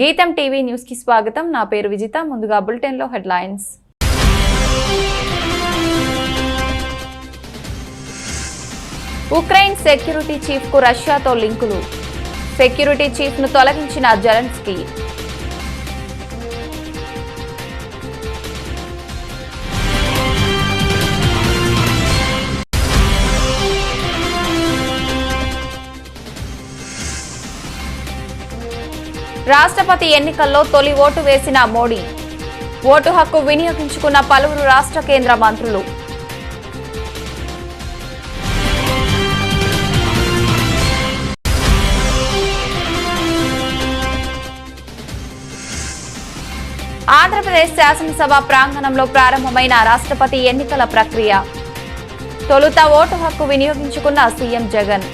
గీతం TV news కి స్వాగతం। నా పేరు విజిత। ముందుగా బులెటిన్ లో హెడ్లైన్స్। ఉక్రెయిన్ సెక్యూరిటీ చీఫ్ కు రష్యాతో లింకులు। సెక్యూరిటీ చీఫ్ ను తొలగించిన జెలెన్స్కీ। రాష్ట్రపతి ఎన్నికల్లో తొలి ఓటు వేసిన మోడీ। ఓటు హక్కు వినియోగించుకున్న పలువురు రాష్ట్ర కేంద్ర మంత్రులు। ఆంధ్రప్రదేశ్ శాసనసభ ప్రాంగణంలో ప్రారంభమైన రాష్ట్రపతి ఎన్నికల ప్రక్రియ। తొలుత ఓటు హక్కు వినియోగించుకున్న సీఎం జగన్।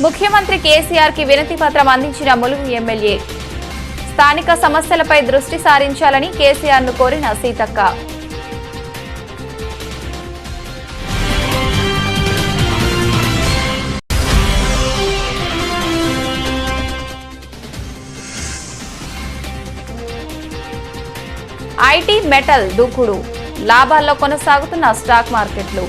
ముఖ్యమంత్రి కేసీఆర్ కి వినతి పత్రం అందించిన ములుగు ఎమ్మెల్యే। స్థానిక సమస్యలపై దృష్టి సారించాలని కేసీఆర్ ను కోరిన సీతక్క। ఐటీ మెటల్ దూకుడు, లాభాల్లో కొనసాగుతున్న స్టాక్ మార్కెట్లు।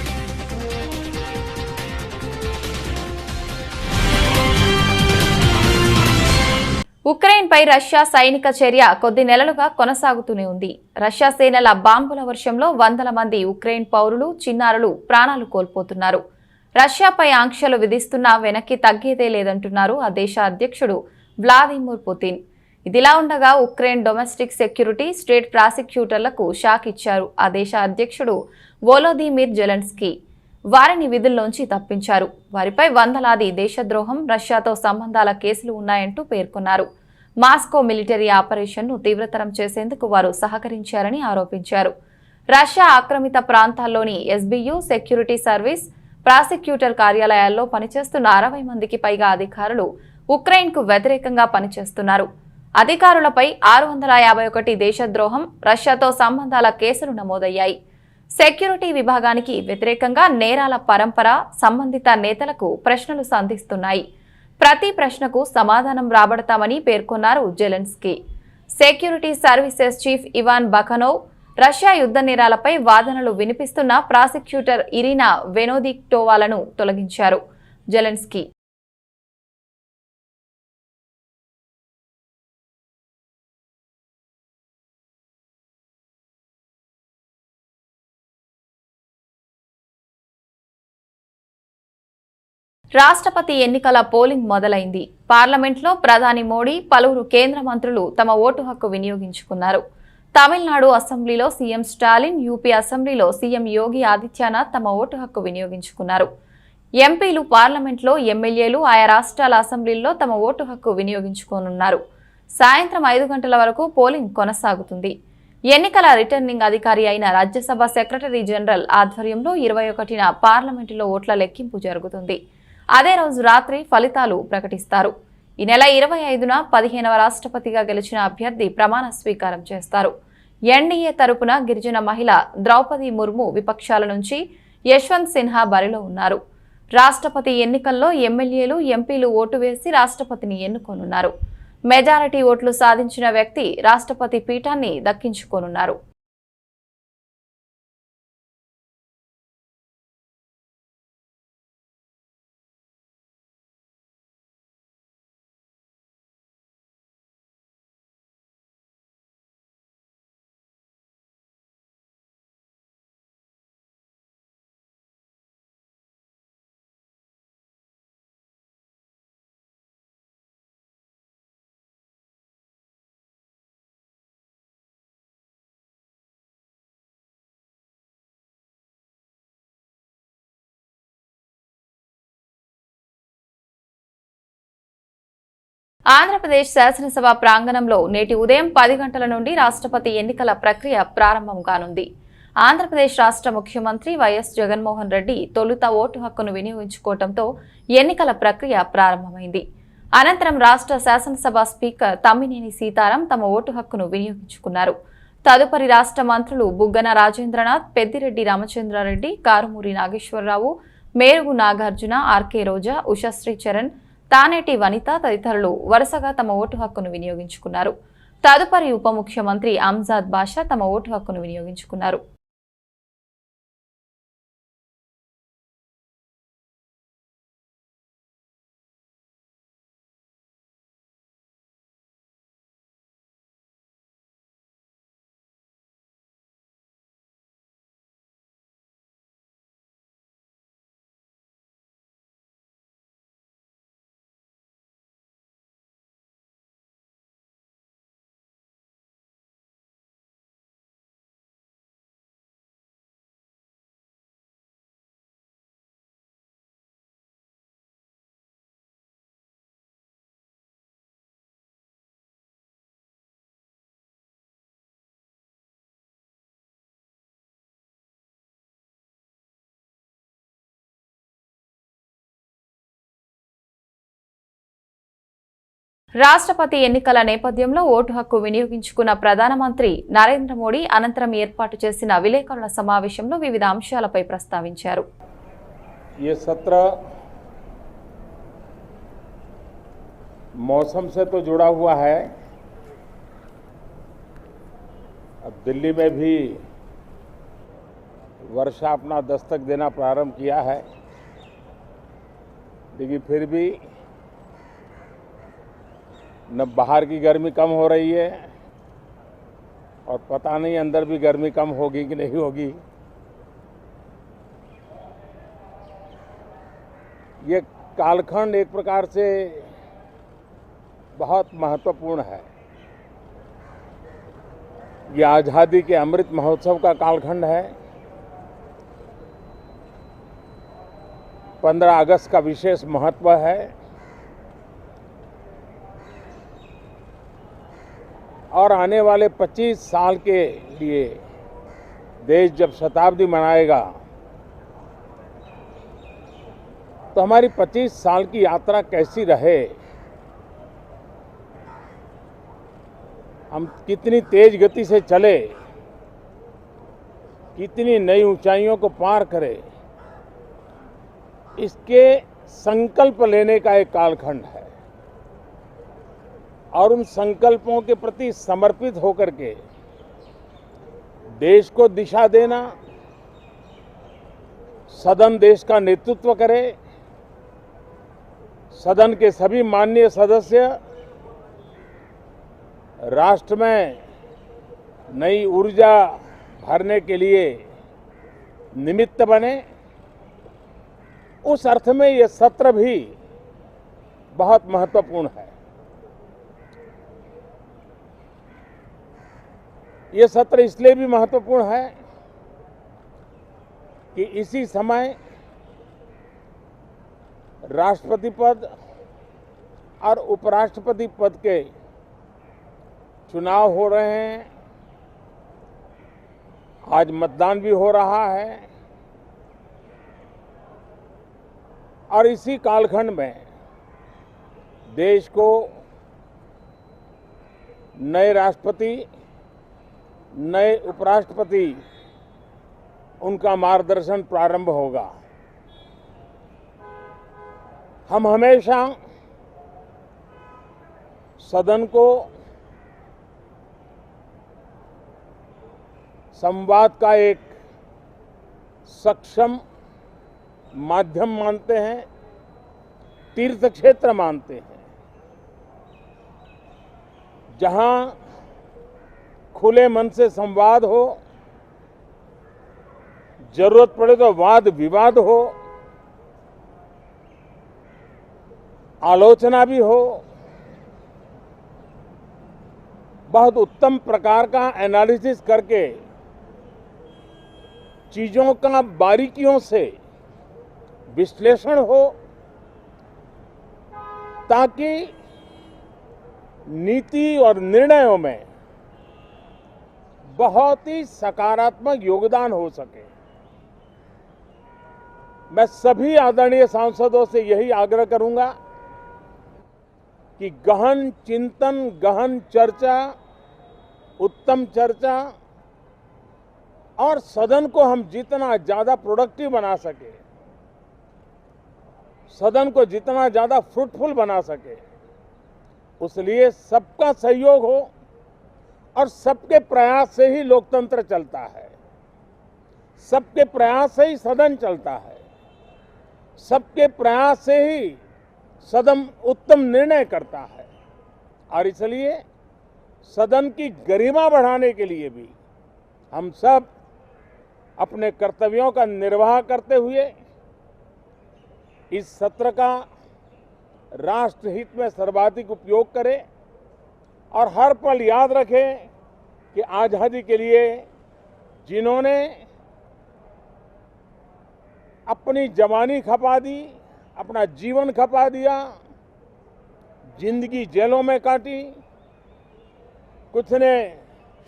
ఉక్రెయిన్ పై రష్యా సైనిక చర్య కొద్ది నెలలుగా కొనసాగుతూనే ఉంది। రష్యా సేనల బాంబుల వర్షంలో వందల మంది ఉక్రెయిన్ పౌరులు, చిన్నారులు ప్రాణాలు కోల్పోతున్నారు। రష్యాపై ఆంక్షలు విధిస్తున్నా వెనక్కి తగ్గేదే లేదంటున్నారు ఆ దేశ అధ్యక్షుడు వ్లాదిమిర్ పుతిన్। ఇదిలా ఉండగా ఉక్రెయిన్ డొమెస్టిక్ సెక్యూరిటీ స్టేట్ ప్రాసిక్యూటర్లకు షాక్ ఇచ్చారు ఆ దేశ అధ్యక్షుడు వోలోదిమిర్ జెలెన్స్కీ। వారిని విధుల్లోంచి తప్పించారు। వారిపై వందలాది దేశద్రోహం, రష్యాతో సంబంధాల కేసులు ఉన్నాయంటూ పేర్కొన్నారు। మాస్కో మిలిటరీ ఆపరేషన్ను తీవ్రతరం చేసేందుకు వారు సహకరించారని ఆరోపించారు। రష్యా ఆక్రమిత ప్రాంతాల్లోని ఎస్బియు, సెక్యూరిటీ సర్వీస్, ప్రాసిక్యూటర్ కార్యాలయాల్లో పనిచేస్తున్న 60 మందికి పైగా అధికారులు ఉక్రెయిన్కు వ్యతిరేకంగా పనిచేస్తున్నారు। అధికారులపై 651 దేశద్రోహం, రష్యాతో సంబంధాల కేసులు నమోదయ్యాయి। సెక్యూరిటీ విభాగానికి వ్యతిరేకంగా నేరాల పరంపర సంబంధిత నేతలకు ప్రశ్నలు సంధిస్తున్నాయి। ప్రతి ప్రశ్నకు సమాధానం రాబడతామని పేర్కొన్నారు Zelensky. Security services chief Ivan Bakanov Russia యుద్ధ నేరాలపై వాదనలు వినిపిస్తున్న ప్రాసిక్యూటర్ ఇరినా వెనోదిక్టోవాలను తొలగించారు జెలెన్స్కీ। రాష్ట్రపతి ఎన్నికల పోలింగ్ మొదలైంది। పార్లమెంట్లో ప్రధాని మోడీ, పలువురు కేంద్ర మంత్రులు తమ ఓటు హక్కు వినియోగించుకున్నారు। తమిళనాడు అసెంబ్లీలో సీఎం స్టాలిన్, యూపీ అసెంబ్లీలో సీఎం యోగి ఆదిత్యనాథ్ తమ ఓటు హక్కు వినియోగించుకున్నారు। ఎంపీలు పార్లమెంట్లో, ఎమ్మెల్యేలు ఆయా రాష్ట్రాల అసెంబ్లీల్లో తమ ఓటు హక్కు వినియోగించుకోనున్నారు। సాయంత్రం 5 గంటల వరకు పోలింగ్ కొనసాగుతుంది। ఎన్నికల రిటర్నింగ్ అధికారి అయిన రాజ్యసభ సెక్రటరీ జనరల్ ఆధ్వర్యంలో 21న పార్లమెంటులో ఓట్ల లెక్కింపు జరుగుతుంది। అదే రోజు రాత్రి ఫలితాలు ప్రకటిస్తారు। ఈ నెల 25న 15వ రాష్ట్రపతిగా గెలిచిన అభ్యర్థి ప్రమాణ స్వీకారం చేస్తారు। ఎన్డీఏ తరపున గిరిజన మహిళ ద్రౌపది ముర్ము విపక్షాల నుంచి యశ్వంత్ సిన్హా బరిలో ఉన్నారు। రాష్ట్రపతి ఎన్నికల్లో ఎమ్మెల్యేలు, ఎంపీలు ఓటు వేసి రాష్ట్రపతిని ఎన్నుకోనున్నారు। మెజారిటీ ఓట్లు సాధించిన వ్యక్తి రాష్ట్రపతి పీఠాన్ని దక్కించుకోనున్నారు। ఆంధ్రప్రదేశ్ శాసనసభ ప్రాంగణంలో నేటి ఉదయం 10 గంటల నుండి రాష్ట్రపతి ఎన్నికల ప్రక్రియ ప్రారంభం కానుంది। ఆంధ్రప్రదేశ్ రాష్ట్ర ముఖ్యమంత్రి వైఎస్ జగన్మోహన్ రెడ్డి తొలుత ఓటు హక్కును వినియోగించుకోవడంతో ఎన్నికల ప్రక్రియ ప్రారంభమైంది। అనంతరం రాష్ట్ర శాసనసభ స్పీకర్ తమ్మినేని సీతారాం తమ ఓటు హక్కును వినియోగించుకున్నారు। తదుపరి రాష్ట్ర మంత్రులు బుగ్గన రాజేంద్రనాథ్, పెద్దిరెడ్డి రామచంద్రారెడ్డి, కారుమూరి నాగేశ్వరరావు, మేరుగు నాగార్జున, ఆర్కే రోజా, ఉషశ్రీ చరణ్, తానేటి వనిత తదితరులు వరుసగా తమ ఓటు హక్కును వినియోగించుకున్నారు. తదుపరి ఉప ముఖ్యమంత్రి అంజాద్ బాషా తమ ఓటు హక్కును వినియోగించుకున్నారు. రాష్ట్రపతి ఎన్నికల నేపథ్యంలో ఓటు హక్కు వినియోగించుకున్న ప్రధానమంత్రి నరేంద్ర మోడీ అనంతరం ఏర్పాటు చేసిన విలేకరుల సమావేశంలో వివిధ అంశాలపై ప్రస్తావించారు. ये सत्र मौसम से तो जुड़ा हुआ है. अब दिल्ली में भी वर्षा अपना दस्तक देना प्रारंभ किया है, लेकिन फिर भी न बाहर की गर्मी कम हो रही है और पता नहीं अंदर भी गर्मी कम होगी कि नहीं होगी. ये कालखंड एक प्रकार से बहुत महत्वपूर्ण है. ये आज़ादी के अमृत महोत्सव का कालखंड है. 15 अगस्त का विशेष महत्व है और आने वाले 25 साल के लिए देश जब शताब्दी मनाएगा तो हमारी 25 साल की यात्रा कैसी रहे, हम कितनी तेज गति से चले, कितनी नई ऊंचाइयों को पार करें, इसके संकल्प लेने का एक कालखंड है. और उन संकल्पों के प्रति समर्पित होकर के देश को दिशा देना, सदन देश का नेतृत्व करे, सदन के सभी माननीय सदस्य राष्ट्र में नई ऊर्जा भरने के लिए निमित्त बने. उस अर्थ में ये सत्र भी बहुत महत्वपूर्ण है. ये सत्र इसलिए भी महत्वपूर्ण है कि इसी समय राष्ट्रपति पद और उपराष्ट्रपति पद के चुनाव हो रहे हैं. आज मतदान भी हो रहा है और इसी कालखंड में देश को नए राष्ट्रपति, नए उपराष्ट्रपति, उनका मार्गदर्शन प्रारंभ होगा. हम हमेशा सदन को संवाद का एक सक्षम माध्यम मानते हैं, तीर्थ क्षेत्र मानते हैं, जहां खुले मन से संवाद हो, जरूरत पड़े तो वाद विवाद हो, आलोचना भी हो, बहुत उत्तम प्रकार का एनालिसिस करके चीजों का बारीकियों से विश्लेषण हो, ताकि नीति और निर्णयों में बहुत ही सकारात्मक योगदान हो सके. मैं सभी आदरणीय सांसदों से यही आग्रह करूंगा कि गहन चिंतन, गहन चर्चा उत्तम चर्चा और सदन को हम जितना ज़्यादा प्रोडक्टिव बना सके, सदन को जितना ज़्यादा फ्रूटफुल बना सके, उसलिए सबका सहयोग हो और सबके प्रयास से ही लोकतंत्र चलता है, सबके प्रयास से ही सदन चलता है, सबके प्रयास से ही सदन उत्तम निर्णय करता है। और इसलिए सदन की गरिमा बढ़ाने के लिए भी हम सब अपने कर्तव्यों का निर्वाह करते हुए इस सत्र का राष्ट्रहित में सर्वाधिक उपयोग करें और हर पल याद रखें कि आज़ादी के लिए जिन्होंने अपनी जवानी खपा दी, अपना जीवन खपा दिया, जिंदगी जेलों में काटी, कुछ ने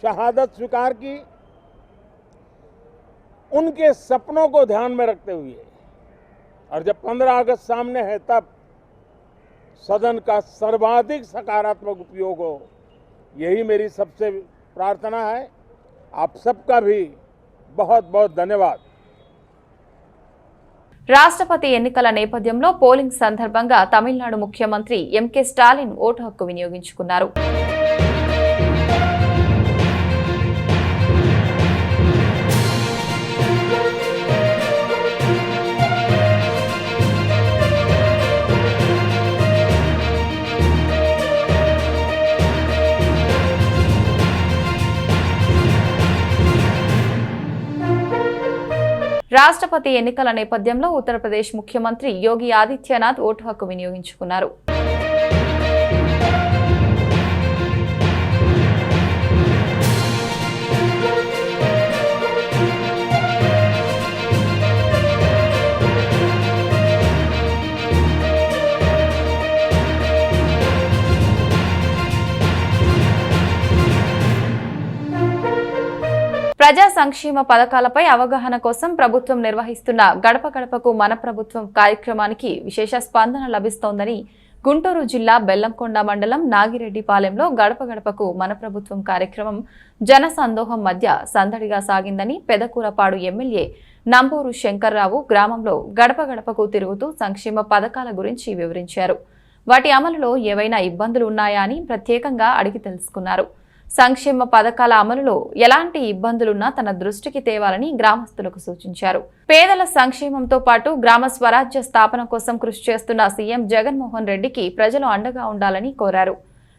शहादत स्वीकार की, उनके सपनों को ध्यान में रखते हुए और जब 15 अगस्त सामने है तब सदन का सर्वाधिक सकारात्मक उपयोग हो, यही मेरी सबसे प्रार्थना है। आप सबका भी बहुत बहुत धन्यवाद। రాష్ట్రపతి ఎన్నికల నేపథ్యంలో పోలింగ్ సందర్భంగా తమిళనాడు ముఖ్యమంత్రి ఎంకే స్టాలిన్ ఓటు హక్కు వినియోగించుకున్నారు. రాష్ట్రపతి ఎన్నికల నేపథ్యంలో ఉత్తరప్రదేశ్ ముఖ్యమంత్రి యోగి ఆదిత్యనాథ్ ఓటు హక్కు వినియోగించుకున్నారు. ప్రజా సంక్షేమ పథకాలపై అవగాహన కోసం ప్రభుత్వం నిర్వహిస్తున్న గడప గడపకు మన ప్రభుత్వం కార్యక్రమానికి విశేష స్పందన లభిస్తోందని గుంటూరు జిల్లా బెల్లంకొండ మండలం నాగిరెడ్డిపాలెంలో గడప గడపకు మన ప్రభుత్వం కార్యక్రమం జనసందోహం మధ్య సందడిగా సాగిందని పెదకూరపాడు ఎమ్మెల్యే నంబూరు శంకర్రావు గ్రామంలో గడప గడపకు తిరుగుతూ సంక్షేమ పథకాల గురించి వివరించారు. వాటి అమలులో ఏవైనా ఇబ్బందులు ఉన్నాయా అని ప్రత్యేకంగా అడిగి తెలుసుకున్నారు. సంక్షేమ పథకాల అమలులో ఎలాంటి ఇబ్బందులున్నా తన దృష్టికి తేవాలని గ్రామస్తులకు సూచించారు. పేదల సంక్షేమంతో పాటు గ్రామ స్వరాజ్య స్థాపన కోసం కృషి చేస్తున్న సీఎం జగన్మోహన్ రెడ్డికి ప్రజలు అండగా ఉండాలని కోరారు.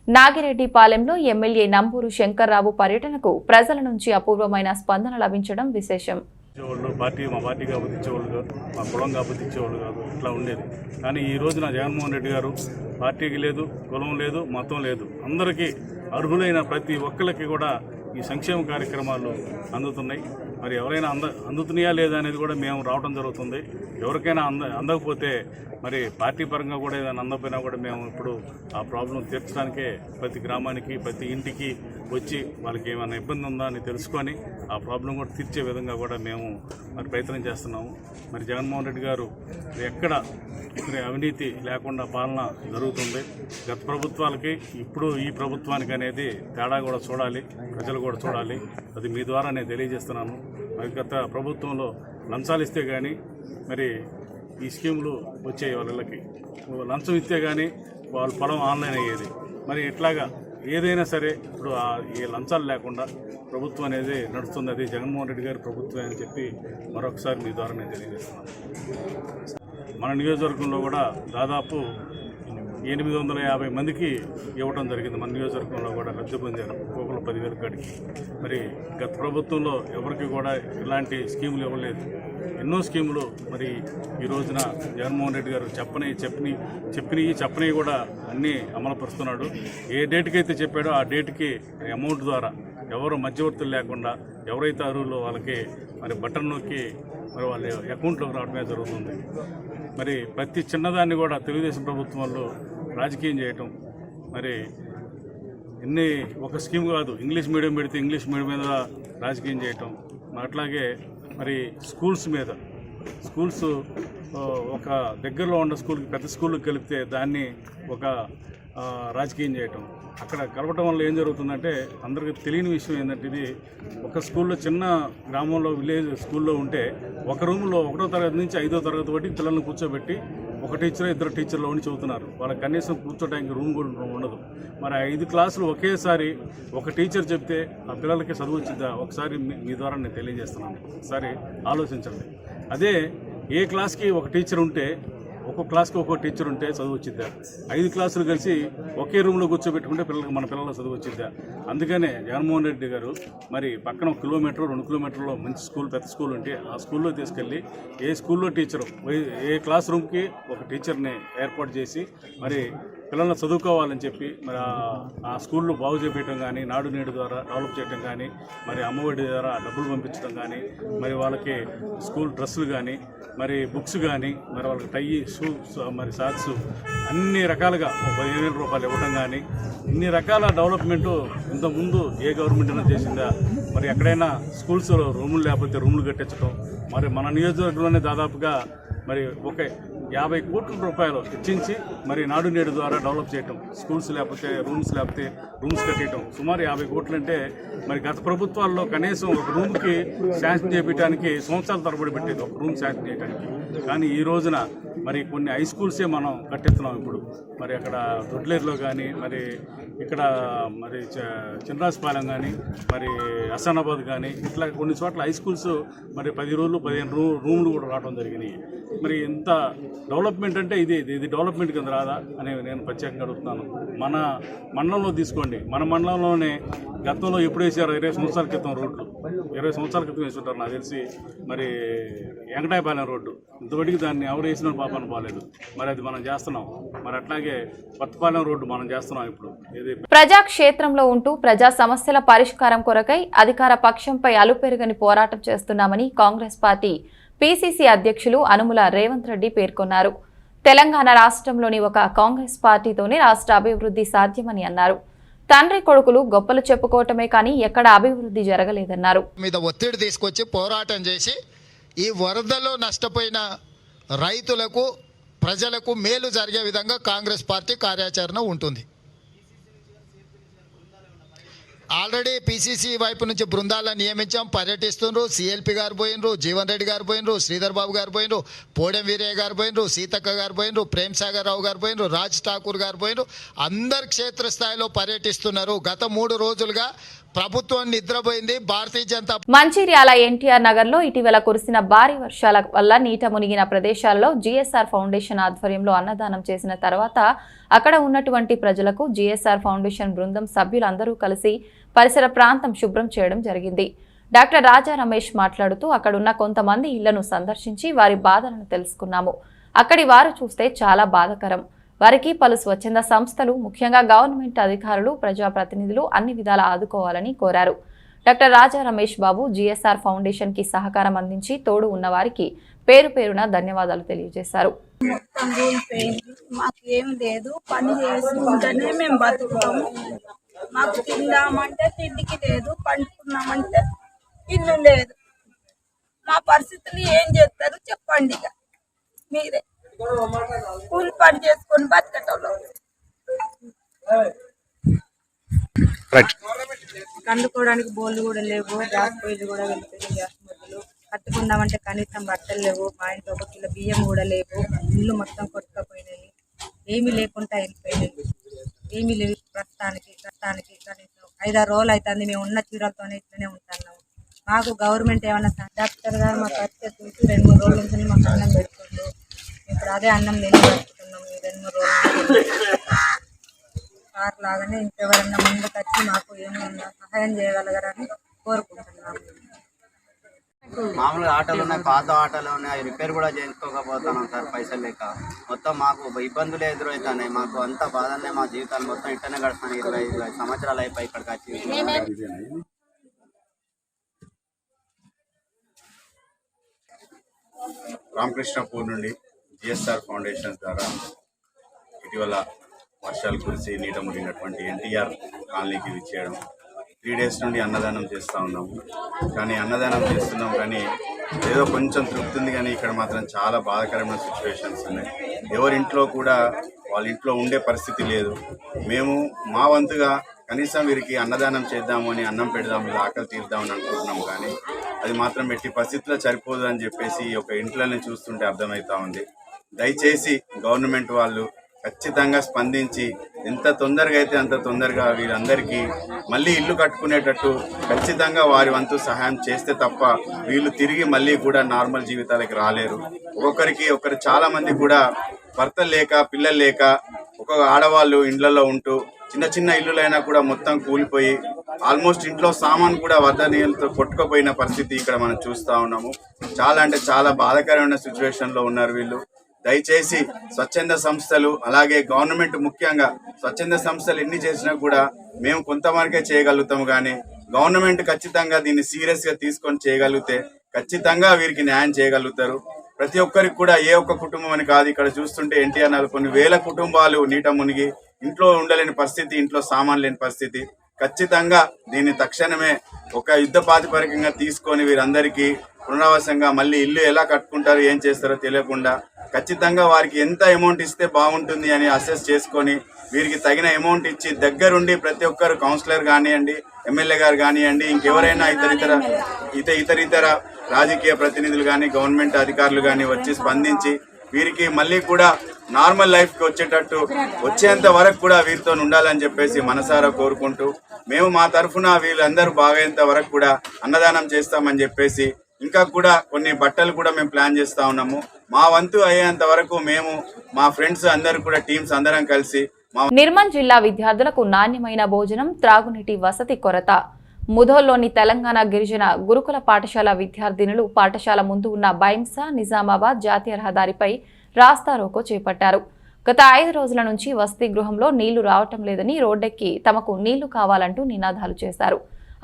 నాగిరెడ్డిపాలెంలో ఎమ్మెల్యే నంబూరు శంకర్రావు పర్యటనకు ప్రజల నుంచి అపూర్వమైన స్పందన లభించడం విశేషం. మా పార్టీ కాబట్టి ఇచ్చేవాళ్ళు కాదు, మా కులం కాబట్టి ఇచ్చేవాళ్ళు కాదు, ఇట్లా ఉండేది. కానీ ఈ రోజున జగన్మోహన్ రెడ్డి గారు పార్టీకి లేదు, కులం లేదు, మతం లేదు, అందరికీ అర్హులైన ప్రతి ఒక్కరికి కూడా ఈ సంక్షేమ కార్యక్రమాలు అందుతున్నాయి. మరి ఎవరైనా అందుతున్నాయా లేదా అనేది కూడా మేము రావడం జరుగుతుంది. ఎవరికైనా అందకపోతే మరి పార్టీ పరంగా కూడా ఏదైనా అందకపోయినా కూడా మేము ఇప్పుడు ఆ ప్రాబ్లం తీర్చడానికే ప్రతి గ్రామానికి ప్రతి ఇంటికి వచ్చి వాళ్ళకి ఏమైనా ఇబ్బంది ఉందా అని తెలుసుకొని ఆ ప్రాబ్లం కూడా తీర్చే విధంగా కూడా మేము మరి ప్రయత్నం చేస్తున్నాము. మరి జగన్మోహన్ రెడ్డి గారు ఎక్కడ అవినీతి లేకుండా పాలన జరుగుతుంది. గత ప్రభుత్వాలకి ఇప్పుడు ఈ ప్రభుత్వానికి అనేది తేడా కూడా చూడాలి, ప్రజలు కూడా చూడాలి. అది మీ ద్వారా నేను తెలియజేస్తున్నాను. మరి గత ప్రభుత్వంలో లంచాలు ఇస్తే కానీ మరి ఈ స్కీములు వచ్చాయి, వాళ్ళకి లంచం ఇస్తే కానీ వాళ్ళ పొలం ఆన్లైన్ అయ్యేది. మరి ఇట్లాగా ఏదైనా సరే ఇప్పుడు ఈ లంచాలు లేకుండా ప్రభుత్వం అనేది నడుస్తుంది. అది జగన్మోహన్ రెడ్డి గారి ప్రభుత్వం అని చెప్పి మరొకసారి మీ ద్వారా నేను తెలియజేస్తున్నాను. మన నియోజకవర్గంలో కూడా దాదాపు 850 మందికి ఇవ్వడం జరిగింది. మన నియోజకవర్గంలో కూడా లబ్ధి పొందారు ఒక్కొక్కరు 10,000 కాడికి. మరి గత ప్రభుత్వంలో ఎవరికి కూడా ఇలాంటి స్కీములు ఇవ్వలేదు. ఎన్నో స్కీములు మరి ఈ రోజున జగన్మోహన్ రెడ్డి గారు చెప్పనివి కూడా అన్నీ అమలుపరుస్తున్నాడు. ఏ డేట్కి అయితే చెప్పాడో ఆ డేట్కి అమౌంట్ ద్వారా ఎవరు మధ్యవర్తులు లేకుండా ఎవరైతే అర్హులో వాళ్ళకి మరి బటన్ నొక్కి మరి వాళ్ళ అకౌంట్లోకి రావడమే జరుగుతుంది. మరి ప్రతి చిన్నదాన్ని కూడా తెలుగుదేశం ప్రభుత్వం వాళ్ళు రాజకీయం చేయటం, మరి ఒక స్కీమ్ కాదు, ఇంగ్లీష్ మీడియం పెడితే ఇంగ్లీష్ మీడియం మీద రాజకీయం చేయటం. అట్లాగే మరి స్కూల్స్ ఒక దగ్గరలో ఉన్న స్కూల్కి పెద్ద స్కూల్కి కలిపితే దాన్ని ఒక రాజకీయం చేయటం. అక్కడ కలవటం వల్ల ఏం జరుగుతుందంటే అందరికీ తెలియని విషయం ఏంటంటే, ఇది ఒక స్కూల్లో చిన్న గ్రామంలో విలేజ్ స్కూల్లో ఉంటే ఒక రూమ్లో 1వ తరగతి నుంచి 5వ తరగతి వరకు పిల్లల్ని కూర్చోబెట్టి ఒక టీచర్ 2 టీచర్లు ఉండి చదువుతున్నారు. వాళ్ళకి కనీసం కూర్చోడానికి రూమ్ కూడా ఉండదు. మరి 5 క్లాసులు ఒకేసారి ఒక టీచర్ చెప్తే ఆ పిల్లలకి చదువు వచ్చిద్దా? ఒకసారి మీ ద్వారా నేను తెలియజేస్తున్నాను, ఒకసారి ఆలోచించండి. అదే ఏ క్లాస్కి ఒక టీచర్ ఉంటే, ఒక్కొక్క క్లాస్కి ఒక్కొక్క టీచర్ ఉంటే చదువు వచ్చిద్దా? 5 క్లాసులు కలిసి ఒకే రూమ్లో కూర్చోబెట్టుకుంటే మన పిల్లల చదువు వచ్చిద్దా? అందుకనే జగన్మోహన్ రెడ్డి గారు మరి పక్కన 1 కిలోమీటర్ 2 కిలోమీటర్లో మంచి స్కూల్, పెద్ద స్కూల్ ఉంటే ఆ స్కూల్లో తీసుకెళ్ళి ఏ స్కూల్లో టీచరు ఏ క్లాస్ రూమ్కి ఒక టీచర్ని ఏర్పాటు చేసి మరి పిల్లల్ని చదువుకోవాలని చెప్పి మరి ఆ స్కూళ్ళు బాగు చేపించడం కానీ, నాడు నేడు ద్వారా డెవలప్ చేయడం కానీ, మరి అమ్మఒడి ద్వారా డబ్బులు పంపించడం కానీ, మరి వాళ్ళకి స్కూల్ డ్రెస్సులు కానీ, మరి బుక్స్ కానీ, మరి వాళ్ళకి టై, షూస్, మరి సాక్స్ అన్ని రకాలుగా 15,000 రూపాయలు ఇవ్వడం కానీ, ఇన్ని రకాల డెవలప్మెంటు ఇంతకుముందు ఏ గవర్నమెంట్ అయినా చేసిందా? మరి ఎక్కడైనా స్కూల్స్ రూములు లేకపోతే రూములు కట్టించడం, మరి మన నియోజకవర్గంలోనే దాదాపుగా మరి 50 కోట్ల రూపాయలు వెచ్చించి మరి నాడు నేడు ద్వారా డెవలప్ చేయటం, స్కూల్స్ లేకపోతే రూమ్స్ కట్టేయటం సుమారు 50 కోట్లు. అంటే మరి గత ప్రభుత్వాల్లో కనీసం ఒక రూమ్కి శాంక్షన్ చేయించడానికి సంవత్సరాల తరబడి పెట్టేది, ఒక రూమ్ శాంక్షన్ చేయడానికి. కానీ ఈ రోజున మరి కొన్ని హై స్కూల్సే మనం కట్టిస్తున్నాం ఇప్పుడు. మరి అక్కడ దొడ్లేరులో కానీ, మరి ఇక్కడ మరి చిన్నరాజపాలెం కానీ, మరి హసనాబాద్ కానీ, ఇట్లా కొన్ని చోట్ల హై స్కూల్స్ మరి 10 రోజులు 15 రూములు కూడా రావడం జరిగినాయి. మరి ఇంత డెవలప్మెంట్ అంటే ఇది డెవలప్మెంట్ కింద రాదా అని నేను ప్రత్యేకంగా అడుగుతున్నాను. మన మండలంలో తీసుకోండి, మన మండలంలోనే గతంలో ఎప్పుడు వేసారు? 20 సంవత్సరాల క్రితం రోడ్లు, 20 సంవత్సరాల క్రితం వేసుంటారు నాకు తెలిసి. మరి వెంకటాయపాలెం రోడ్డు ఇంతవరకు దాన్ని ఎవరు వేసిన పాపన పోలేదు. మరి అది మనం చేస్తున్నాం. మరి అట్లాగే కొత్తపాలెం రోడ్డు మనం చేస్తున్నాం ఇప్పుడు. ఇది ప్రజాక్షేత్రంలో ఉంటూ ప్రజా సమస్యల పరిష్కారం కొరకై అధికార పక్షంపై అలుపెరుగని పోరాటం చేస్తున్నామని కాంగ్రెస్ పార్టీ పీసీసీ అధ్యక్షులు అనుముల రేవంత్ రెడ్డి పేర్కొన్నారు. తెలంగాణ రాష్ట్రంలోని ఒక కాంగ్రెస్ పార్టీతోనే రాష్ట్ర అభివృద్ధి సాధ్యమని అన్నారు. తండ్రి కొడుకులు గొప్పలు చెప్పుకోవటమే కానీ ఎక్కడ అభివృద్ధి జరగలేదన్నారు. మీద ఒత్తిడి తీసుకొచ్చి పోరాటం చేసి ఈ వరదలో నష్టపోయిన రైతులకు, ప్రజలకు మేలు జరిగే విధంగా కాంగ్రెస్ పార్టీ కార్యాచరణ ఉంటుంది. ఆల్రెడీ పీసీసీ వైపు నుంచి బృందాలను నియమించాం, పర్యటిస్తుండ్రు. సిఎల్పి గారు పోయినరు, జీవన్ రెడ్డి గారు పోయినరు, శ్రీధర్ బాబు గారు పోయినరు, పోడెం వీరయ్య గారు పోయినరు, సీతక్క గారు పోయినరు, ప్రేమ్ సాగర్ రావు గారు పోయినరు, రాజ్ ఠాకూర్ గారు పోయినరు. అందరు క్షేత్రస్థాయిలో పర్యటిస్తున్నారు. గత 3 రోజులుగా ప్రభుత్వం నిద్రపోయింది. భారతీయ జనతా మంచిర్యాల ఎన్టీఆర్ నగర్ లో ఇటీవల కురిసిన భారీ వర్షాల వల్ల నీట మునిగిన ప్రదేశాల్లో జీఎస్ఆర్ ఫౌండేషన్ ఆధ్వర్యంలో అన్నదానం చేసిన తర్వాత అక్కడ ఉన్నటువంటి ప్రజలకు జీఎస్ఆర్ ఫౌండేషన్ బృందం సభ్యులందరూ కలిసి పరిసర ప్రాంతం శుభ్రం చేయడం జరిగింది. డాక్టర్ రాజా రమేష్ మాట్లాడుతూ అక్కడున్న కొంతమంది ఇళ్లను సందర్శించి వారి బాధలను తెలుసుకున్నాము. అక్కడి వారు చూస్తే చాలా బాధాకరం. వారికి పలు స్వచ్ఛంద సంస్థలు, ముఖ్యంగా గవర్నమెంట్ అధికారులు, ప్రజాప్రతినిధులు అన్ని విధాలా ఆదుకోవాలని కోరారు. డాక్టర్ రాజా రమేష్ బాబు జీఎస్ఆర్ ఫౌండేషన్ కి సహకారం అందించి తోడు ఉన్న వారికి పేరు పేరున ధన్యవాదాలు తెలియజేశారు. మాకు ఏం లేదు, పని చేసుకుంటేనే మేము బతుకుతాము. మాకు తిందామంటే తిండికి లేదు, పండుకున్నామంటే ఇల్లు లేదు. మా పరిస్థితులు ఏం చేస్తారు చెప్పండి. ఇక మీరే కూలి పని చేసుకొని బతకటంలో కండుకోవడానికి బోళ్ళు కూడా లేవు, గ్యాస్ పొయ్యిలు కూడా వెళ్ళిపోయి, గ్యాస్ మొదలు కట్టుకుందామంటే కనీసం బట్టలు లేవు, మా ఇంట్లో 1 కిలో బియ్యం కూడా లేవు. ఇల్లు మొత్తం కొట్టుకపోయినాయి, ఏమీ లేకుండా వెళ్ళిపోయినాయి, ఏమీ లేవు. ప్రస్తుతానికి కనీసం 5-6 రోజులు అవుతుంది మేము ఉన్న చీరలతోనే ఇట్లనే ఉంటున్నాము. మాకు గవర్నమెంట్ ఏమన్నా డాక్టర్ గారు మా పరిస్థితి చూసి 2-3 రోజుల నుంచి మాకు అన్నం పెడుతుండ్రు. ఇప్పుడు అదే అన్నం లేని పెట్టుకున్నాము. 2-3 రోజులు సార్ లాగానే ఇంకెవరన్నా ముందుకు వచ్చి మాకు ఏమన్నా సహాయం చేయగలగరని కోరుకుంటున్నాము. మామూలుగా ఆటోలు ఉన్నాయి, పాత ఆటోలు ఉన్నాయి, రిపేర్ కూడా చేయించుకోకపోతున్నాం సార్, పైసలు లేక. మొత్తం మాకు ఇబ్బందులు ఎదురవుతున్నాయి. మాకు అంత బాధనే, మా జీవితాలు మొత్తం ఇట్టనే గడుస్తున్నాయి. 25 సంవత్సరాలు అయిపోయి ఇక్కడికి వచ్చి. రామకృష్ణపూర్ నుండి జిఎస్ఆర్ ఫౌండేషన్ ద్వారా ఇటీవల వర్షాలు కురిసి నీట మునిగినటువంటి ఎన్టీఆర్ కాలనీకి విచ్చేయడం, 3 days నుండి అన్నదానం చేస్తూ ఉన్నాము. కానీ అన్నదానం చేస్తున్నాం కానీ ఏదో కొంచెం తృప్తి ఉంది, కానీ ఇక్కడ మాత్రం చాలా బాధాకరమైన సిచ్యువేషన్స్ ఉన్నాయి. ఎవరింట్లో కూడా వాళ్ళ ఇంట్లో ఉండే పరిస్థితి లేదు. మేము మా వంతుగా కనీసం వీరికి అన్నదానం చేద్దాము అని, అన్నం పెడదాము, ఆకలి తీర్దామని అనుకుంటున్నాం. కానీ అది మాత్రం ఎట్టి పరిస్థితుల్లో సరిపోదు అని చెప్పేసి ఒక ఇంట్లోనే చూస్తుంటే అర్థమవుతా ఉంది. దయచేసి గవర్నమెంట్ వాళ్ళు ఖచ్చితంగా స్పందించి ఎంత తొందరగా అయితే అంత తొందరగా వీళ్ళందరికీ మళ్ళీ ఇల్లు కట్టుకునేటట్టు ఖచ్చితంగా వారి వంతు సహాయం చేస్తే తప్ప వీళ్ళు తిరిగి మళ్ళీ కూడా నార్మల్ జీవితాలకు రాలేరు. ఒకరు చాలా మంది కూడా భర్తలు లేక పిల్లలు లేక ఆడవాళ్ళు ఇండ్లలో ఉంటూ చిన్న చిన్న ఇల్లులైనా కూడా మొత్తం కూలిపోయి ఆల్మోస్ట్ ఇంట్లో సామాన్ కూడా వరద నీళ్ళతో కొట్టుకుపోయిన పరిస్థితి ఇక్కడ మనం చూస్తూ ఉన్నాము. చాలా అంటే చాలా బాధాకరమైన సిచ్యువేషన్లో ఉన్నారు వీళ్ళు. దయచేసి స్వచ్ఛంద సంస్థలు అలాగే గవర్నమెంట్, ముఖ్యంగా స్వచ్ఛంద సంస్థలు ఎన్ని చేసినా కూడా మేము కొంతవరకే చేయగలుగుతాము. కానీ గవర్నమెంట్ ఖచ్చితంగా దీన్ని సీరియస్గా తీసుకొని చేయగలిగితే ఖచ్చితంగా వీరికి న్యాయం చేయగలుగుతారు. ప్రతి ఒక్కరికి కూడా ఏ ఒక్క కుటుంబం అని కాదు, ఇక్కడ చూస్తుంటే ఎన్టీఆర్ నగర్ కొన్ని వేల కుటుంబాలు నీట మునిగి ఇంట్లో ఉండలేని పరిస్థితి, ఇంట్లో సామాన్ లేని పరిస్థితి. ఖచ్చితంగా దీన్ని తక్షణమే ఒక యుద్ధ ప్రాతిపదికంగా తీసుకొని వీరందరికీ పునరావాసంగా మళ్ళీ ఇల్లు ఎలా కట్టుకుంటారో ఏం చేస్తారో తెలియకుండా ఖచ్చితంగా వారికి ఎంత అమౌంట్ ఇస్తే బాగుంటుంది అని అసెస్ చేసుకొని వీరికి తగిన అమౌంట్ ఇచ్చి దగ్గరుండి ప్రతి ఒక్కరు కౌన్సిలర్ కానివ్వండి, ఎమ్మెల్యే గారు కానివ్వండి, ఇంకెవరైనా ఇతరితర రాజకీయ ప్రతినిధులు కానీ గవర్నమెంట్ అధికారులు కానీ వచ్చి స్పందించి వీరికి మళ్ళీ కూడా నార్మల్ లైఫ్కి వచ్చేంత వరకు కూడా వీరితో ఉండాలని చెప్పేసి మనసారా కోరుకుంటూ మేము మా తరఫున వీళ్ళందరూ బాగయ్యేంత వరకు కూడా అన్నదానం చేస్తామని చెప్పేసి ఇంకా కూడా కొన్ని బట్టలు కూడా మేము ప్లాన్ చేస్తా ఉన్నాము. మా వంతు అయ్యేంత వరకు మేము మా ఫ్రెండ్స్ అందరూ కూడా టీమ్స్ అందరం కలిసి నిర్మల్ జిల్లా విద్యార్థులకు నాణ్యమైన భోజనం, త్రాగునీటి వసతి కొరత. ముధోల్లోని తెలంగాణ గిరిజన గురుకుల పాఠశాల విద్యార్థినులు పాఠశాల ముందు ఉన్న బైంసా నిజామాబాద్ జాతీయ రహదారిపై రాస్తారోకో చేపట్టారు. గత 5 రోజుల నుంచి వసతి గృహంలో నీళ్లు రావటం లేదని రోడ్డెక్కి తమకు నీళ్లు కావాలంటూ నినాదాలు చేశారు.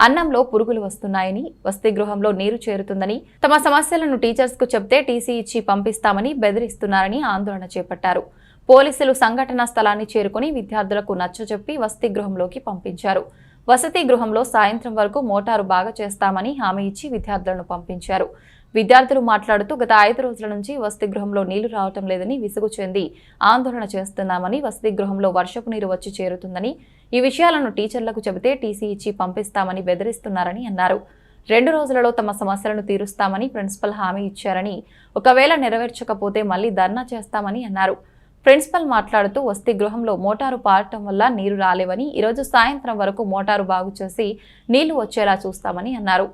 అన్నంలో పురుగులు వస్తున్నాయని, వసతి గృహంలో నీరు చేరుతుందని, తమ సమస్యలను టీచర్స్ కు చెప్తే టీసీ ఇచ్చి పంపిస్తామని బెదిరిస్తున్నారని ఆందోళన చేపట్టారు. పోలీసులు సంఘటనా స్థలాన్ని చేరుకుని విద్యార్థులకు నచ్చజెప్పి వసతి గృహంలోకి పంపించారు. వసతి గృహంలో సాయంత్రం వరకు మోటారు బాగా చేస్తామని హామీ ఇచ్చి విద్యార్థులను పంపించారు. విద్యార్థులు మాట్లాడుతూ గత 5 రోజుల నుంచి వసతి గృహంలో నీళ్లు రావటం లేదని విసుగు చెంది ఆందోళన చేస్తున్నామని, వసతి గృహంలో వర్షపు నీరు వచ్చి చేరుతుందని, ఈ విషయాలను టీచర్లకు చెబితే టీసీ ఇచ్చి పంపిస్తామని బెదిరిస్తున్నారని అన్నారు. 2 రోజులలో తమ సమస్యలను తీరుస్తామని ప్రిన్సిపల్ హామీ ఇచ్చారని, ఒకవేళ నెరవేర్చకపోతే మళ్లీ ధర్నా చేస్తామని అన్నారు. ప్రిన్సిపల్ మాట్లాడుతూ వసతి గృహంలో మోటారు పారటం వల్ల నీరు రాలేవని, ఈరోజు సాయంత్రం వరకు మోటారు బాగు చేసి నీళ్లు వచ్చేలా చూస్తామని అన్నారు.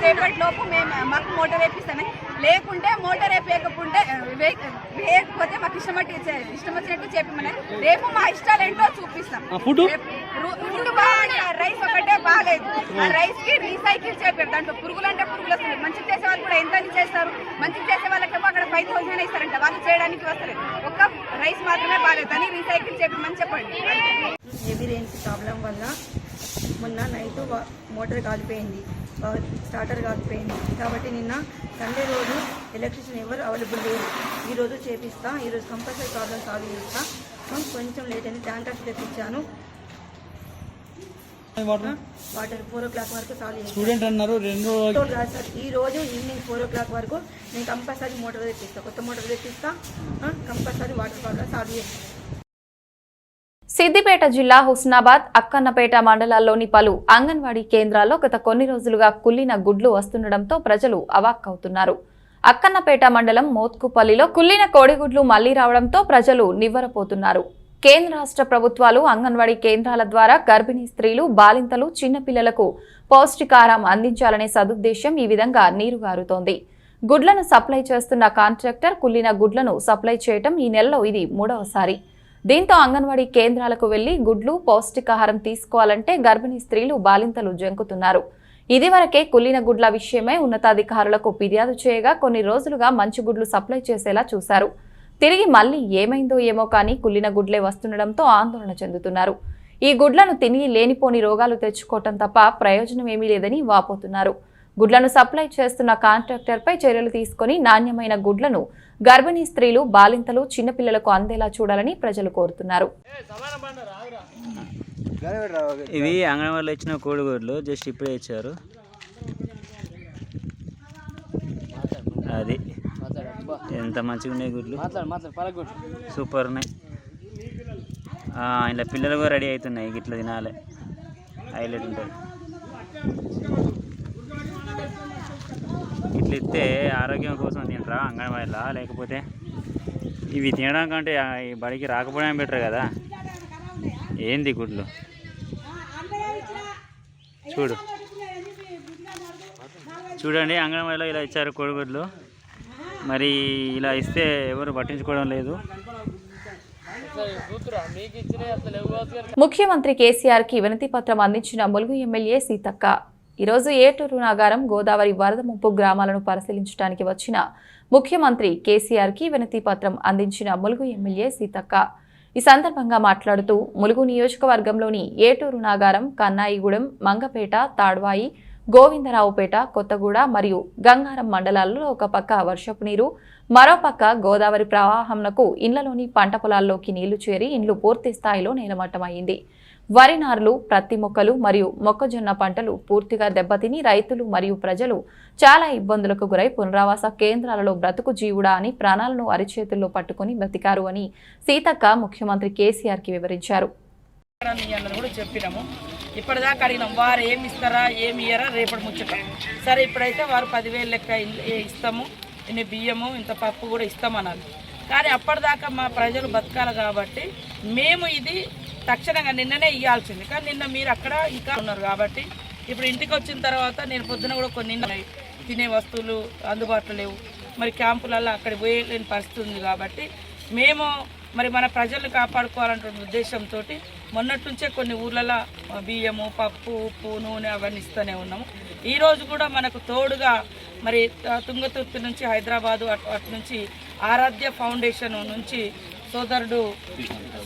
రేపటిలోపు మాకు మోటార్ వేపిస్తాను, లేకుంటే మోటార్ వేయకపోతే మాకు ఇష్టం వచ్చినట్టు చెప్పమని రేపు మా ఇష్టాలు ఏంటో చూపిస్తాం. ఫుడ్ రైస్ ఒకటే బాగాలేదు, రైస్ కి రీసైకిల్ చేపారు. దాంట్లో పురుగులు అంటే పురుగులు వస్తున్నాయి. మంచి చేసే వాళ్ళు కూడా ఎంత చేస్తారు, మంచి చేసే వాళ్ళకేమో అక్కడ 5,000 ఇస్తారంట, వాళ్ళు చేయడానికి వస్తారు. ఒక్క రైస్ మాత్రమే బాగాలేదు అని రీసైకిల్ చెప్పమని చెప్పండి. హెవీ రెయిన్స్ ప్రాబ్లం వల్ల మొన్న నైట్ మోటార్ కాలిపోయింది, స్టార్టర్ కాలిపోయింది. కాబట్టి నిన్న సండే రోజు ఎలక్ట్రీషియన్ ఎవరు అవైలబుల్ లేరు. ఈరోజు చేపిస్తా, ఈరోజు కంపల్సరీ ప్రాబ్లం సాల్వ్ చేస్తా. కొంచెం లేట్ అయింది, ట్యాంకర్స్ తెప్పించాను. వాటర్ 4 o'clock వరకు సాల్వ్ చేస్తాను. ఈ రోజు ఈవినింగ్ 4 o'clock వరకు నేను కంపల్సరీ మోటార్ తెప్పిస్తా, కొత్త మోటార్ తెప్పిస్తా, కంపల్సరీ వాటర్ ప్రాబ్లం సాల్వ్ చేస్తాను. సిద్దిపేట జిల్లా హుస్నాబాద్, అక్కన్నపేట మండలాల్లోని పలు అంగన్వాడీ కేంద్రాల్లో గత కొన్ని రోజులుగా కుళ్ళిన గుడ్లు వస్తుండటంతో ప్రజలు అవాక్కవుతున్నారు. అక్కన్నపేట మండలం మోత్కుపల్లిలో కుళ్ళిన కోడిగుడ్లు మళ్లీ రావడంతో ప్రజలు నివ్వెరపోతున్నారు. కేంద్ర రాష్ట్ర ప్రభుత్వాలు అంగన్వాడీ కేంద్రాల ద్వారా గర్భిణీ స్త్రీలు, బాలింతలు, చిన్నపిల్లలకు పౌష్టికాహారం అందించాలనే సదుద్దేశం ఈ విధంగా నీరుగారుతోంది. గుడ్లను సప్లై చేస్తున్న కాంట్రాక్టర్ కుళ్ళిన గుడ్లను సప్లై చేయటం ఈ నెలలో ఇది 3వసారి. దీంతో అంగన్వాడీ కేంద్రాలకు వెళ్లి గుడ్లు పౌష్టికాహారం తీసుకోవాలంటే గర్భిణీ స్త్రీలు బాలింతలు జంకుతున్నారు. ఇదివరకే కుళ్ళిన గుడ్ల విషయమై ఉన్నతాధికారులకు ఫిర్యాదు చేయగా కొన్ని రోజులుగా మంచి గుడ్లు సప్లై చేసేలా చూశారు. తిరిగి మళ్లీ ఏమైందో ఏమో కానీ కుళ్ళిన గుడ్లే వస్తుండటంతో ఆందోళన చెందుతున్నారు. ఈ గుడ్లను తిని లేనిపోని రోగాలు తెచ్చుకోవటం తప్ప ప్రయోజనం ఏమీ లేదని వాపోతున్నారు. గుడ్లను సప్లై చేస్తున్న కాంట్రాక్టర్పై చర్యలు తీసుకుని నాణ్యమైన గుడ్లను గర్భిణీ స్త్రీలు, బాలింతలు, చిన్నపిల్లలకు అందేలా చూడాలని ప్రజలు కోరుతున్నారు. ఇవి అంగన్వాడీలో ఇచ్చిన కోడిగుడ్లు జస్ట్ ఇప్పుడే ఇచ్చారు. అది ఎంత మంచిగా ఉన్నాయి గుడ్లు, సూపర్ ఉన్నాయి. ఇలా పిల్లలు కూడా రెడీ అవుతున్నాయి, ఇట్లా తినాలి, హైలైట్ ఉంటుంది. ఇట్లా ఇస్తే ఆరోగ్యం కోసం తింటారా అంగన్వాడీలా? లేకపోతే ఇవి తినడం కంటే ఈ బడికి రాకపోవడం బెటర్ కదా. ఏంది గుడ్లు చూడండి, అంగన్వాడీలో ఇలా ఇచ్చారు కోడిగుడ్లు. మరి ఇలా ఇస్తే ఎవరు పట్టించుకోవడం లేదు. ముఖ్యమంత్రి కేసీఆర్ కి వినతి పత్రం అందించిన ములుగు ఎమ్మెల్యే సీతక్క ఈరోజు ఏటూరు నాగారం గోదావరి వరద ముంపు గ్రామాలను పరిశీలించడానికి వచ్చిన ముఖ్యమంత్రి కేసీఆర్ కి వినతి పత్రం అందించిన ములుగు ఎమ్మెల్యే సీతక్క ఈ సందర్భంగా మాట్లాడుతూ ములుగు నియోజకవర్గంలోని ఏటూరు నాగారం, కన్నాయిగూడెం, మంగపేట, తాడ్వాయి, గోవిందరావుపేట, కొత్తగూడ మరియు గంగారం మండలాల్లో ఒక పక్క వర్షపు నీరు, మరోపక్క గోదావరి ప్రవాహంకు ఇండ్లలోని పంట పొలాల్లోకి నీళ్లు చేరి ఇండ్లు పూర్తి స్థాయిలో నేలమట్టమైంది. వరి నారులు, ప్రత్తి మొక్కలు మరియు మొక్కజొన్న పంటలు పూర్తిగా దెబ్బతిని రైతులు మరియు ప్రజలు చాలా ఇబ్బందులకు గురై పునరావాస కేంద్రాలలో బ్రతుకు జీవుడా అని ప్రాణాలను అరిచేతుల్లో పట్టుకుని బ్రతికారు అని సీతక్క ముఖ్యమంత్రి కేసీఆర్ కి వివరించారు. కూడా చెప్పినాము, ఇప్పటిదాకా అడిగినాం వారు ఏమి ఇస్తారా ఏమి ఇయ్యరా రేపటి ముచ్చట. సరే ఇప్పుడైతే వారు 10,000 లెక్క ఇస్తాము, ఇన్ని బియ్యము ఇంత పప్పు కూడా ఇస్తామన్నారు. కానీ అప్పటిదాకా మా ప్రజలు బతకాలి కాబట్టి మేము ఇది తక్షణంగా నిన్ననే ఇవ్వాల్సింది. కానీ నిన్న మీరు అక్కడ ఇంకా ఉన్నారు కాబట్టి ఇప్పుడు ఇంటికి వచ్చిన తర్వాత నేను పొద్దున కూడా కొన్ని తినే వస్తువులు అందుబాటులో లేవు, మరి క్యాంపులలో అక్కడ పోయలేని పరిస్థితి ఉంది. కాబట్టి మేము మరి మన ప్రజలను కాపాడుకోవాలనే ఉద్దేశంతో మొన్నటి నుంచే కొన్ని ఊర్లలో బియ్యము, పప్పు, ఉప్పు, నూనె అవన్నీ ఇస్తూనే ఉన్నాము. ఈరోజు కూడా మనకు తోడుగా మరి తుంగతుర్తి నుంచి హైదరాబాదు అటు నుంచి ఆరాధ్య ఫౌండేషన్ నుంచి సోదరుడు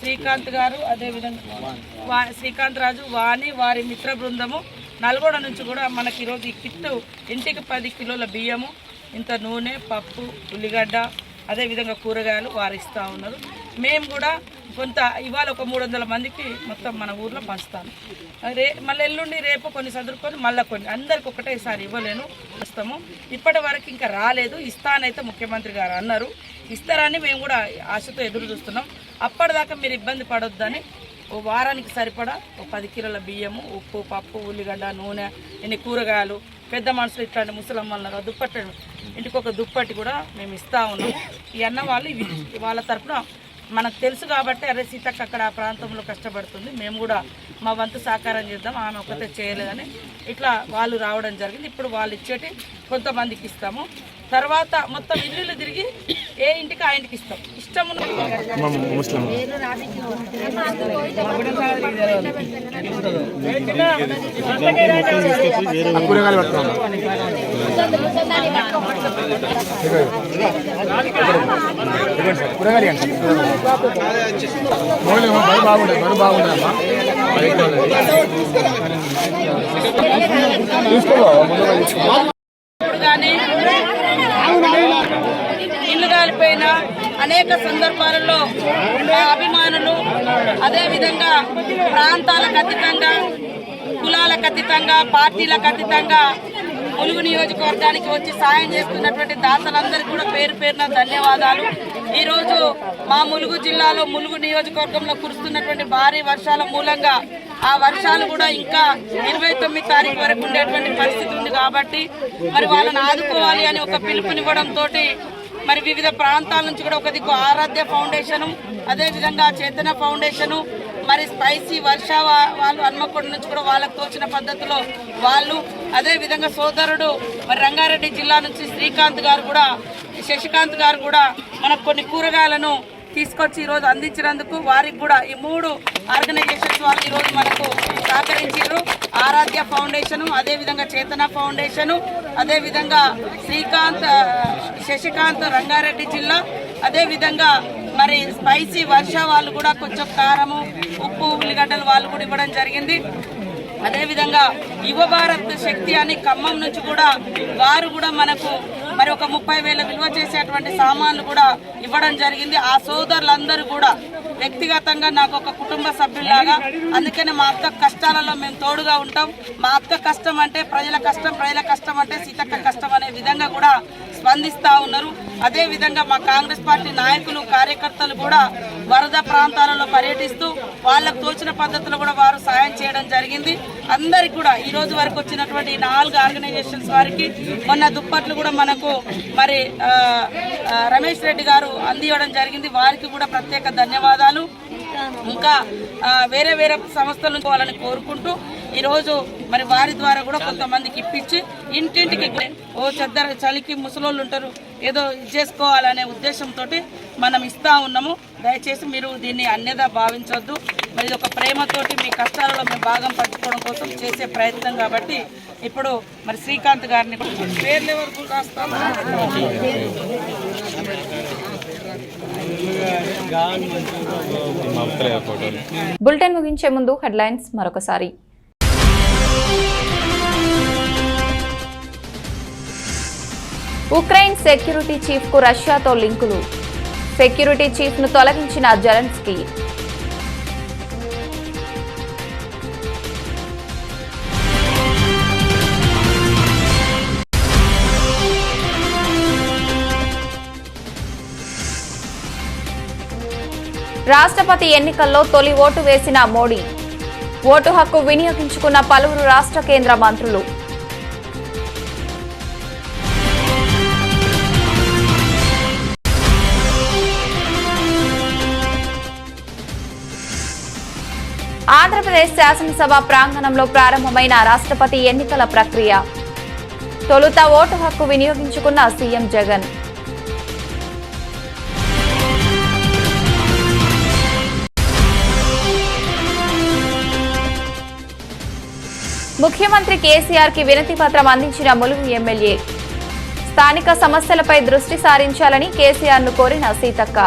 శ్రీకాంత్ గారు, అదేవిధంగా శ్రీకాంత్ రాజు, వాణి వారి మిత్ర బృందము నల్గొండ నుంచి కూడా మనకి ఈరోజు ఈ కిట్టు ఇంటికి 10 కిలోల బియ్యము, ఇంత నూనె, పప్పు, ఉల్లిగడ్డ, అదేవిధంగా కూరగాయలు వారు ఇస్తూ ఉన్నారు. మేము కూడా కొంత ఇవాళ ఒక 300 మందికి మొత్తం మన ఊర్లో పంచుతాను. మళ్ళీ ఎల్లుండి రేపు కొన్ని చదువుకొని మళ్ళీ కొన్ని అందరికి ఒకటేసారి ఇవ్వలేను, ఇస్తాము. ఇప్పటి వరకు ఇంకా రాలేదు, ఇస్తానైతే ముఖ్యమంత్రి గారు అన్నారు. ఇస్తారని మేము కూడా ఆశతో ఎదురు చూస్తున్నాం. అప్పటిదాకా మీరు ఇబ్బంది పడొద్దని ఓ వారానికి సరిపడా 10 కిలోల బియ్యము, ఉప్పు, పప్పు, ఉల్లిగడ్డ, నూనె, ఇన్ని కూరగాయలు, పెద్ద మనుషులు ఇట్లాంటి ముసలమ్మలు దుప్పటి, ఇంటికి ఒక దుప్పటి కూడా మేము ఇస్తూ ఉన్నాము. ఈ అన్న వాళ్ళు వాళ్ళ తరఫున మనకు తెలుసు కాబట్టి అరే సీతక్క అక్కడ ఆ ప్రాంతంలో కష్టపడుతుంది, మేము కూడా మా వంతు సహకారం చేద్దాం, ఆమె ఒకటే చేయలేదని ఇట్లా వాళ్ళు రావడం జరిగింది. ఇప్పుడు వాళ్ళు ఇచ్చేటి కొంతమందికి ఇస్తాము. తర్వాత మొత్తం ఇల్లు తిరిగి ఏ ఇంటికి ఆ ఇంటికి ఇస్తాం. ఇష్టము కానీ ఇల్లు కాలిపోయిన అనేక సందర్భాలలో మా అభిమానులు, అదేవిధంగా ప్రాంతాలకు అతీతంగా, కులాలకు అతీతంగా, పార్టీలకు అతీతంగా ములుగు నియోజకవర్గానికి వచ్చి సాయం చేస్తున్నటువంటి దాతలందరికీ కూడా పేరు పేరున ధన్యవాదాలు. ఈరోజు మా ములుగు జిల్లాలో ములుగు నియోజకవర్గంలో కురుస్తున్నటువంటి భారీ వర్షాల మూలంగా ఆ వర్షాలు కూడా ఇంకా 29 తారీఖు వరకు ఉండేటువంటి పరిస్థితి ఉంది. కాబట్టి మరి వాళ్ళని ఆదుకోవాలి అని ఒక పిలుపునివ్వడంతో మరి వివిధ ప్రాంతాల నుంచి కూడా ఒక దిక్కు ఆరాధ్య ఫౌండేషను, అదేవిధంగా చేతన ఫౌండేషను, మరి స్పైసీ వర్ష వాళ్ళు హన్మకొండ నుంచి కూడా వాళ్ళకు తోచిన పద్ధతిలో వాళ్ళు, అదేవిధంగా సోదరుడు మరి రంగారెడ్డి జిల్లా నుంచి శ్రీకాంత్ గారు కూడా, శశికాంత్ గారు కూడా మనకు కొన్ని కూరగాయలను తీసుకొచ్చి ఈరోజు అందించినందుకు వారికి కూడా ఈ 3 ఆర్గనైజేషన్స్ వాళ్ళు ఈరోజు మనకు సహకరించారు. ఆరాధ్య ఫౌండేషను, అదేవిధంగా చేతన ఫౌండేషను, అదేవిధంగా శశికాంత్ రంగారెడ్డి జిల్లా, అదేవిధంగా మరి స్పైసీ వర్ష వాళ్ళు కూడా కొంచెం కారము, ఉప్పు, ఉల్లిగడ్డలు వాళ్ళు కూడా ఇవ్వడం జరిగింది. అదేవిధంగా యువ భారత్ శక్తి అని ఖమ్మం నుంచి కూడా వారు కూడా మనకు మరి ఒక 30,000 విలువ చేసేటువంటి సామాన్లు కూడా ఇవ్వడం జరిగింది. ఆ సోదరులందరూ కూడా వ్యక్తిగతంగా నాకు ఒక కుటుంబ సభ్యులాగా, అందుకనే మా అక్క కష్టాలలో మేము తోడుగా ఉంటాం. మా అక్క కష్టం అంటే ప్రజల కష్టం, ప్రజల కష్టం అంటే సీతక్క కష్టం అనే విధంగా కూడా స్పందిస్తూ ఉన్నారు. అదేవిధంగా మా కాంగ్రెస్ పార్టీ నాయకులు, కార్యకర్తలు కూడా వరద ప్రాంతాలలో పర్యటిస్తూ వాళ్ళకు తోచిన పద్ధతిలో కూడా వారు సాయం చేయడం జరిగింది. అందరికి కూడా ఈ రోజు వరకు వచ్చినటువంటి 4 ఆర్గనైజేషన్స్ వారికి మొన్న దుప్పట్లు కూడా మనకు మరి రమేష్ రెడ్డి గారు అందివ్వడం జరిగింది. వారికి కూడా ప్రత్యేక ధన్యవాదాలు. ఇంకా వేరే వేరే సంస్థలు వాళ్ళని కోరుకుంటూ ఈరోజు మరి వారి ద్వారా కూడా కొంతమందికి ఇప్పించి ఇంటింటికి చెద్దర చలికి ముసలోళ్ళు ఉంటారు, ఏదో చేసుకోవాలనే ఉద్దేశంతో మనం ఇస్తా ఉన్నాము. దయచేసి మీరు దీన్ని అన్యదా భావించవద్దు. మరి ఇది ఒక ప్రేమతోటి మీ కష్టాలలో మేము భాగం పంచుకోవడం కోసం చేసే ప్రయత్నం కాబట్టి ఇప్పుడు మరి శ్రీకాంత్ గారిని పేర్లు ఎవరు రాస్తాము. బులెటిన్ ముగించే ముందు హెడ్లైన్స్ మరొకసారి. ఉక్రెయిన్ సెక్యూరిటీ చీఫ్ కు రష్యాతో లింకులు. సెక్యూరిటీ చీఫ్ ను తొలగించిన జెలెన్స్కీ. రాష్ట్రపతి ఎన్నికల్లో తొలి ఓటు వేసిన మోడీ. ఓటు హక్కు వినియోగించుకున్న పలువురు రాష్ట్ర కేంద్ర మంత్రులు. ఆంధ్రప్రదేశ్ శాసనసభ ప్రాంగణంలో ప్రారంభమైన రాష్ట్రపతి ఎన్నికల ప్రక్రియ. తొలుత ఓటు హక్కు వినియోగించుకున్న సీఎం జగన్. ముఖ్యమంత్రి కేసీఆర్ కి వినతి పత్రం అందించిన ములుగు ఎమ్మెల్యే. స్థానిక సమస్యలపై దృష్టి సారించాలని కేసీఆర్ ను కోరిన సీతక్క.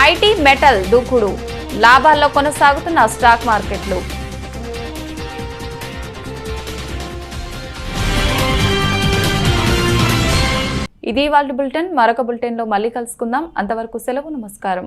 ఐటీ మెటల్ దూకుడు. లాభాల్లో కొనసాగుతున్న స్టాక్ మార్కెట్లు. ఇది వాళ్ళ బులెటిన్. మరొక బులెటిన్లో మళ్ళీ కలుసుకుందాం. అంతవరకు సెలవు. నమస్కారం.